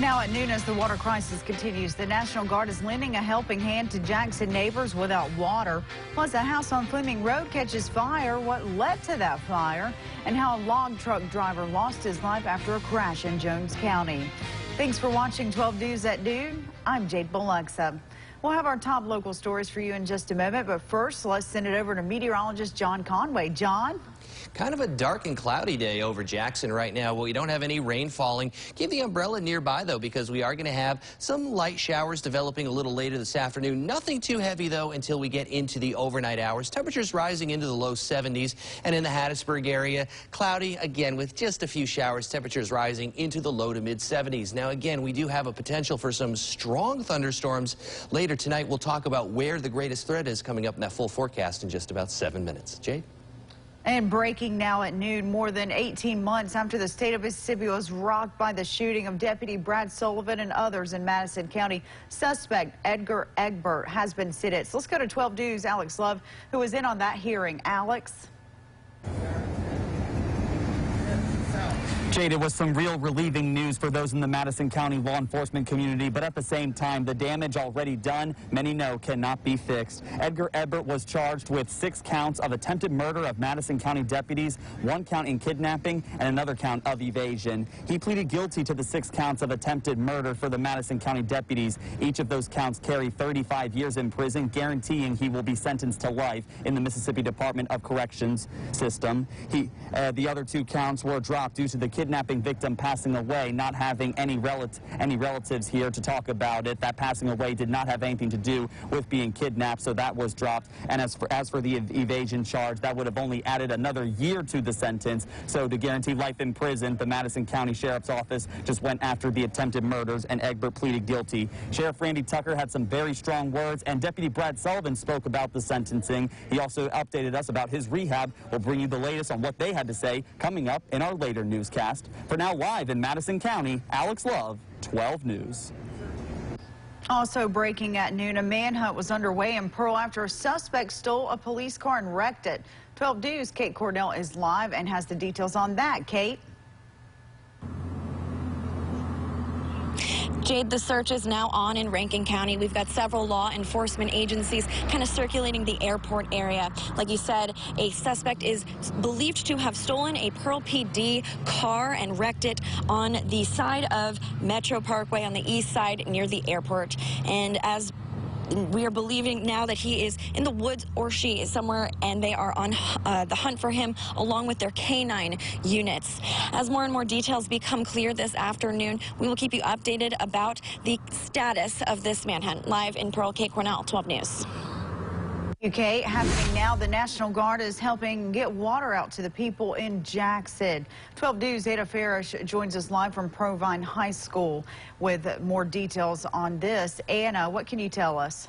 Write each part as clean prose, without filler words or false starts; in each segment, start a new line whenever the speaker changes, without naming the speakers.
Now at noon, as the water crisis continues, the National Guard is lending a helping hand to Jackson neighbors without water. Plus, a house on Fleming Road catches fire. What led to that fire? And how a log truck driver lost his life after a crash in Jones County. Thanks for watching 12 News at Noon. I'm Jade Biloxa. We'll have our top local stories for you in just a moment, but first, let's send it over to meteorologist John Conway. John?
Kind of a dark and cloudy day over Jackson right now. Well, we don't have any rain falling. Keep the umbrella nearby, though, because we are going to have some light showers developing a little later this afternoon. Nothing too heavy, though, until we get into the overnight hours. Temperatures rising into the low 70s. And in the Hattiesburg area, cloudy, again, with just a few showers. Temperatures rising into the low to mid 70s. Now, again, we do have a potential for some strong thunderstorms later tonight. We'll talk about where the greatest threat is coming up in that full forecast in just about 7 minutes. Jade?
And breaking now at noon, more than 18 months after the state of Mississippi was rocked by the shooting of Deputy Brad Sullivan and others in Madison County, suspect Edgar has been sentenced. Let's go to 12 News' Alex Love, who was in on that hearing. Alex?
Jade, it was some real relieving news for those in the Madison County law enforcement community, but at the same time, the damage already done, many know cannot be fixed. Edgar was charged with 6 counts of attempted murder of Madison County deputies, 1 count in kidnapping, and another count of evasion. He pleaded guilty to the 6 counts of attempted murder for the Madison County deputies. Each of those counts carry 35 years in prison, guaranteeing he will be sentenced to life in the Mississippi Department of Corrections system. The other 2 counts were dropped due to the kidnapping victim passing away, not having any relatives here to talk about it. That passing away did not have anything to do with being kidnapped, so that was dropped. And as for the evasion charge, that would have only added another year to the sentence. So to guarantee life in prison, the Madison County Sheriff's Office just went after the attempted murders, and Egbert pleaded guilty. Sheriff Randy Tucker had some very strong words, and Deputy Brad Sullivan spoke about the sentencing. He also updated us about his rehab. We'll bring you the latest on what they had to say coming up in our later newscast. For now, live in Madison County, Alex Love, 12 News.
Also breaking at noon, a manhunt was underway in Pearl after a suspect stole a police car and wrecked it. 12 News' Kate Cornell is live and has the details on that. Kate?
Jade, the search is now on in Rankin County. We've got several law enforcement agencies kind of circulating the airport area. Like you said, a suspect is believed to have stolen a Pearl PD car and wrecked it on the side of Metro Parkway on the east side near the airport. And as we are believing now that he is in the woods, or she is somewhere, and they are on the hunt for him along with their canine units. As more and more details become clear this afternoon, we will keep you updated about the status of this manhunt. Live in Pearl, Kate Cornell, 12 News.
UK happening now. The National Guard is helping get water out to the people in Jackson. 12 News' Anna Farish joins us live from Provine High School with more details on this. Anna, what can you tell us?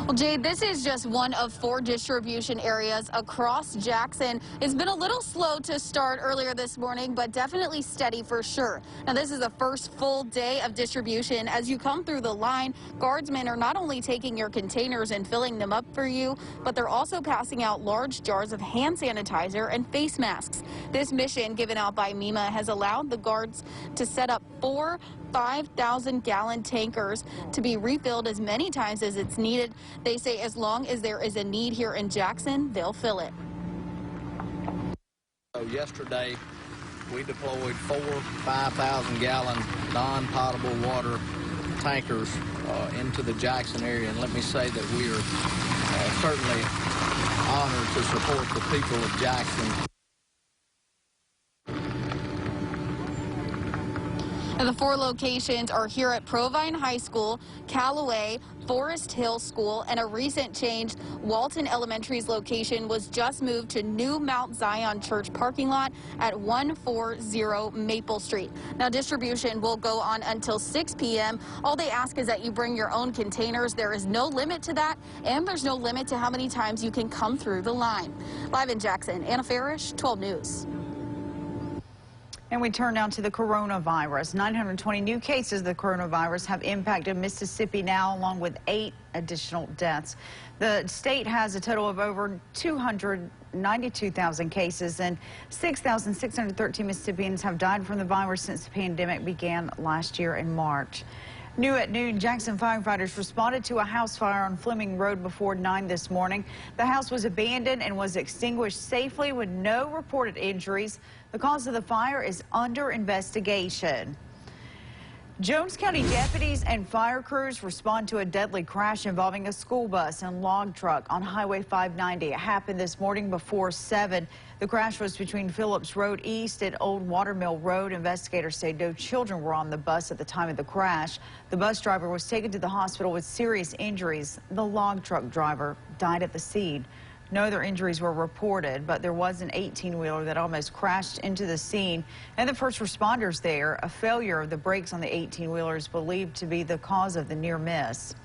Well, Jade, this is just one of 4 distribution areas across Jackson. It's been a little slow to start earlier this morning, but definitely steady for sure. Now, this is the first full day of distribution. As you come through the line, guardsmen are not only taking your containers and filling them up for you, but they're also passing out large jars of hand sanitizer and face masks. This mission given out by MEMA has allowed the guards to set up 4 5,000-gallon tankers to be refilled as many times as it's needed. They say as long as there is a need here in Jackson, they'll fill it.
So yesterday, we deployed 4 5,000-gallon non-potable water tankers into the Jackson area, and let me say that we are certainly honored to support the people of Jackson.
The 4 locations are here at Provine High School, Callaway, Forest Hill School, and a recent change. Walton Elementary's location was just moved to new Mount Zion Church parking lot at 140 Maple Street. Now, distribution will go on until 6 p.m. All they ask is that you bring your own containers. There is no limit to that, and there's no limit to how many times you can come through the line. Live in Jackson, Anna Farish, 12 News.
And we turn now to the coronavirus. 920 new cases of the coronavirus have impacted Mississippi now, along with 8 additional deaths. The state has a total of over 292,000 cases, and 6,613 Mississippians have died from the virus since the pandemic began last year in March. New at noon, Jackson firefighters responded to a house fire on Fleming Road before 9 this morning. The house was abandoned and was extinguished safely with no reported injuries. The cause of the fire is under investigation. Jones County deputies and fire crews respond to a deadly crash involving a school bus and log truck on Highway 590. It happened this morning before 7. The crash was between Phillips Road East and Old Watermill Road. Investigators say no children were on the bus at the time of the crash. The bus driver was taken to the hospital with serious injuries. The log truck driver died at the scene. No other injuries were reported, but there was an 18-wheeler that almost crashed into the scene. And the first responders there, a failure of the brakes on the 18-wheeler is believed to be the cause of the near miss.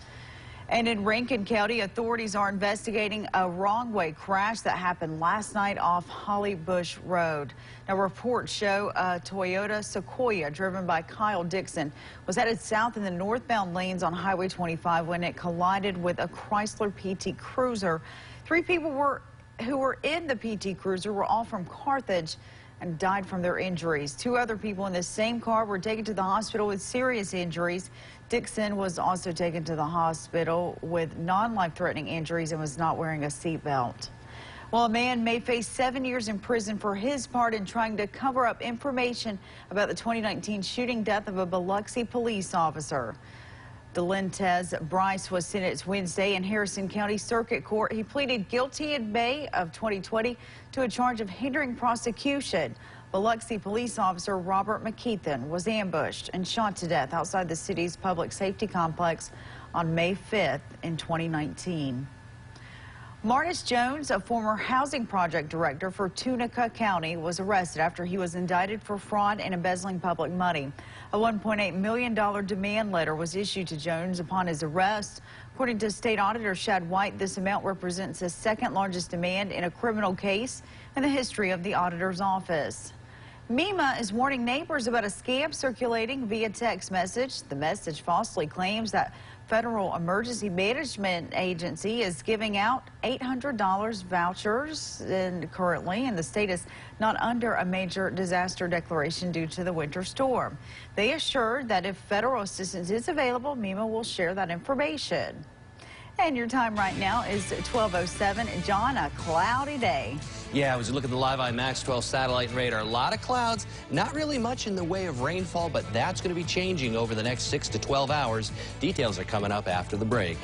And in Rankin County, authorities are investigating a wrong-way crash that happened last night off Holly Bush Road. Now, reports show a Toyota Sequoia driven by Kyle Dixon was headed south in the northbound lanes on Highway 25 when it collided with a Chrysler PT Cruiser. 3 people who were in the PT Cruiser were all from Carthage and died from their injuries. 2 other people in the same car were taken to the hospital with serious injuries. Dixon was also taken to the hospital with non-life-threatening injuries and was not wearing a seatbelt. Well, a man may face 7 years in prison for his part in trying to cover up information about the 2019 shooting death of a Biloxi police officer. Delintez Bryce was sentenced Wednesday in Harrison County Circuit Court. He pleaded guilty in May of 2020 to a charge of hindering prosecution. Biloxi police officer Robert McKeithen was ambushed and shot to death outside the city's public safety complex on May 5th in 2019. Martis Jones, a former housing project director for Tunica County, was arrested after he was indicted for fraud and embezzling public money. A $1.8 million demand letter was issued to Jones upon his arrest. According to State Auditor Shad White, this amount represents the second largest demand in a criminal case in the history of the auditor's office. MEMA is warning neighbors about a scam circulating via text message. The message falsely claims that Federal Emergency Management Agency is giving out $800 vouchers currently, and the state is not under a major disaster declaration due to the winter storm. They assured that if federal assistance is available, MEMA will share that information. And your time right now is 12:07. John, a cloudy day.
Yeah, as we look at the Live Eye Max 12 satellite and radar, a lot of clouds, not really much in the way of rainfall, but that's going to be changing over the next 6 to 12 hours. Details are coming up after the break.